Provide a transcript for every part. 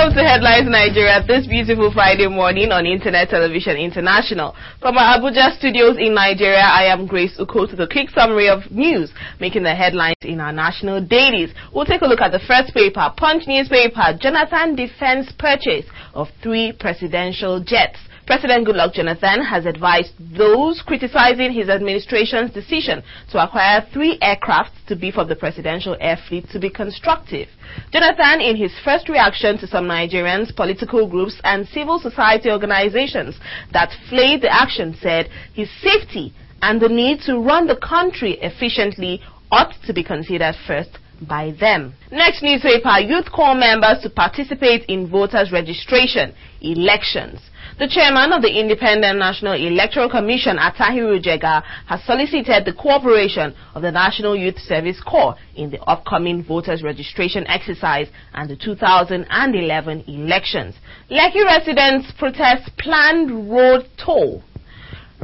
Welcome to Headlines Nigeria this beautiful Friday morning on Internet Television International. From our Abuja studios in Nigeria, I am Grace Uko to the quick summary of news making the headlines in our national dailies. We'll take a look at the first paper, Punch newspaper. Jonathan defends purchase of 3 presidential jets. President Goodluck Jonathan has advised those criticizing his administration's decision to acquire 3 aircraft to beef up the presidential air fleet to be constructive. Jonathan, in his first reaction to some Nigerians, political groups and civil society organizations that flayed the action, said his safety and the need to run the country efficiently ought to be considered first by them. Next newspaper, youth call members to participate in voters registration elections. The chairman of the Independent National Electoral Commission, Atahiru Jega, has solicited the cooperation of the National Youth Service Corps in the upcoming voters registration exercise and the 2011 elections. Lekki residents protest planned road toll.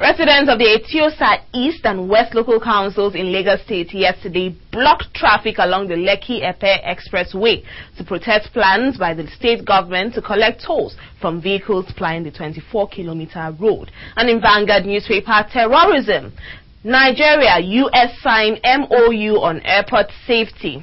Residents of the Etiosa East and West local councils in Lagos State yesterday blocked traffic along the Lekki-Epe Expressway to protest plans by the state government to collect tolls from vehicles plying the 24-kilometer road. And in Vanguard newspaper, terrorism. Nigeria, US sign MOU on airport safety.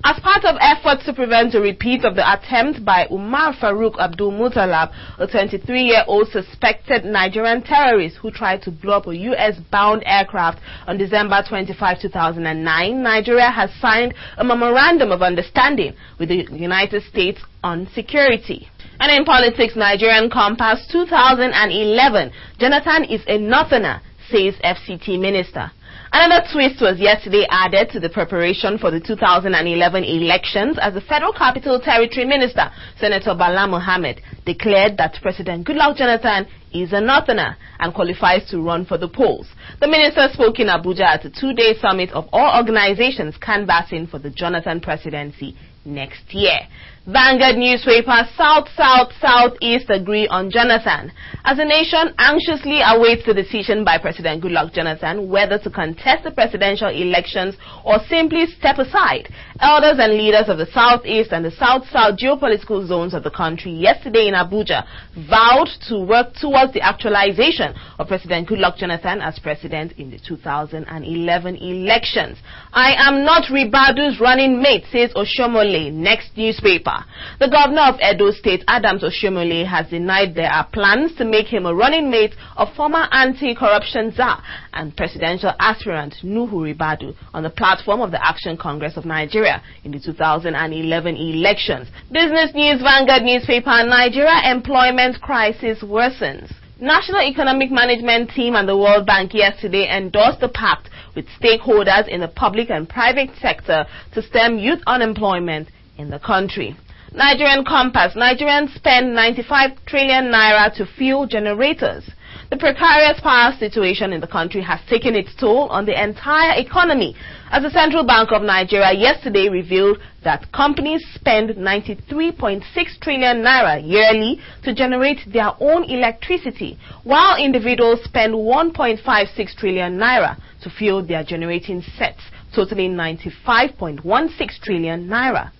As part of efforts to prevent a repeat of the attempt by Umar Farouk Abdul Muttalab, a 23-year-old suspected Nigerian terrorist who tried to blow up a US-bound aircraft on December 25, 2009, Nigeria has signed a memorandum of understanding with the United States on security. And in politics, Nigerian Compass 2011, Jonathan is a northerner, says FCT minister. Another twist was yesterday added to the preparation for the 2011 elections as the Federal Capital Territory Minister, Senator Bala Mohammed, declared that President Goodluck Jonathan is a northerner and qualifies to run for the polls. The minister spoke in Abuja at a 2-day summit of all organizations canvassing for the Jonathan presidency next year. Vanguard newspaper, South-South-Southeast agree on Jonathan. As the nation anxiously awaits the decision by President Goodluck Jonathan whether to contest the presidential elections or simply step aside, elders and leaders of the Southeast and the South-South geopolitical zones of the country yesterday in Abuja vowed to work towards the actualization of President Goodluck Jonathan as president in the 2011 elections. I am not Ribadu's running mate, says Oshomole. Next newspaper. The governor of Edo State, Adams Oshomole, has denied there are plans to make him a running mate of former anti-corruption czar and presidential aspirant Nuhu Ribadu on the platform of the Action Congress of Nigeria in the 2011 elections. Business News Vanguard newspaper, Nigeria employment crisis worsens. National Economic Management Team and the World Bank yesterday endorsed the pact with stakeholders in the public and private sector to stem youth unemployment in the country. Nigerian Compass, Nigerians spend 95 trillion naira to fuel generators. The precarious power situation in the country has taken its toll on the entire economy, as the Central Bank of Nigeria yesterday revealed that companies spend 93.6 trillion naira yearly to generate their own electricity, while individuals spend 1.56 trillion naira to fuel their generating sets, totaling 95.16 trillion naira.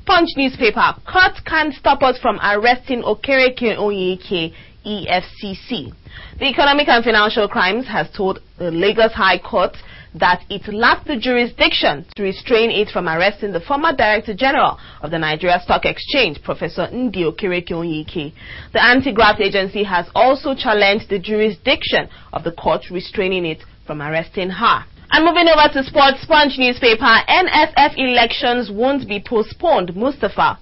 Punch newspaper, court can't stop us from arresting Okereke Onyeke, EFCC. The Economic and Financial Crimes has told the Lagos High Court that it lacked the jurisdiction to restrain it from arresting the former Director General of the Nigeria Stock Exchange, Professor Ndi Okereke Onyeke. The anti-graft agency has also challenged the jurisdiction of the court restraining it from arresting her. And moving over to Sports Punch newspaper, NFF elections won't be postponed, Mustafa.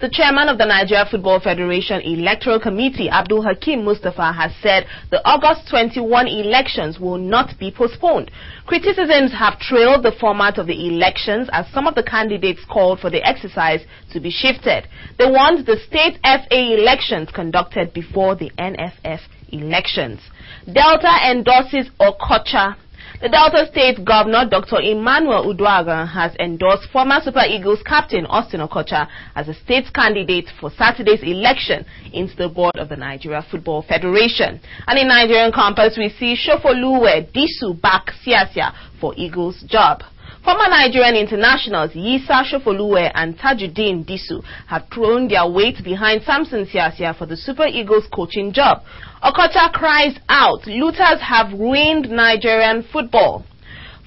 The chairman of the Nigeria Football Federation Electoral Committee, Abdul Hakim Mustafa, has said the August 21 elections will not be postponed. Criticisms have trailed the format of the elections as some of the candidates called for the exercise to be shifted. They want the state FA elections conducted before the NFF elections. Delta endorses Okocha. The Delta State Governor, Dr. Emmanuel Uduaghan, has endorsed former Super Eagles captain Austin Okocha as a state candidate for Saturday's election into the board of the Nigeria Football Federation. And in Nigerian Compass, we see Shofoluwe Disu back Siasia for Eagles' job. Former Nigerian internationals Yisa Shofoluwe and Tajuddin Disu have thrown their weight behind Samson Siasia for the Super Eagles coaching job. Okocha cries out, looters have ruined Nigerian football.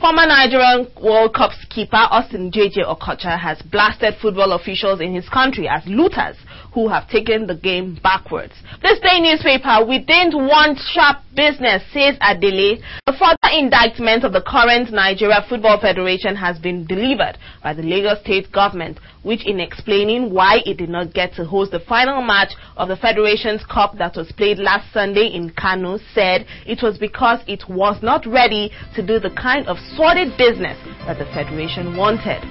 Former Nigerian World Cup skipper Austin J.J. Okocha has blasted football officials in his country as looters who have taken the game backwards. This day newspaper, we didn't want sharp business, says Adele. A further indictment of the current Nigeria Football Federation has been delivered by the Lagos State government, which in explaining why it did not get to host the final match of the Federation's Cup that was played last Sunday in Kano, said it was because it was not ready to do the kind of sordid business that the Federation wanted.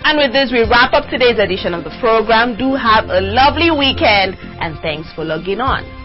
And with this, we wrap up today's edition of the program. Do have a lovely weekend, and thanks for logging on.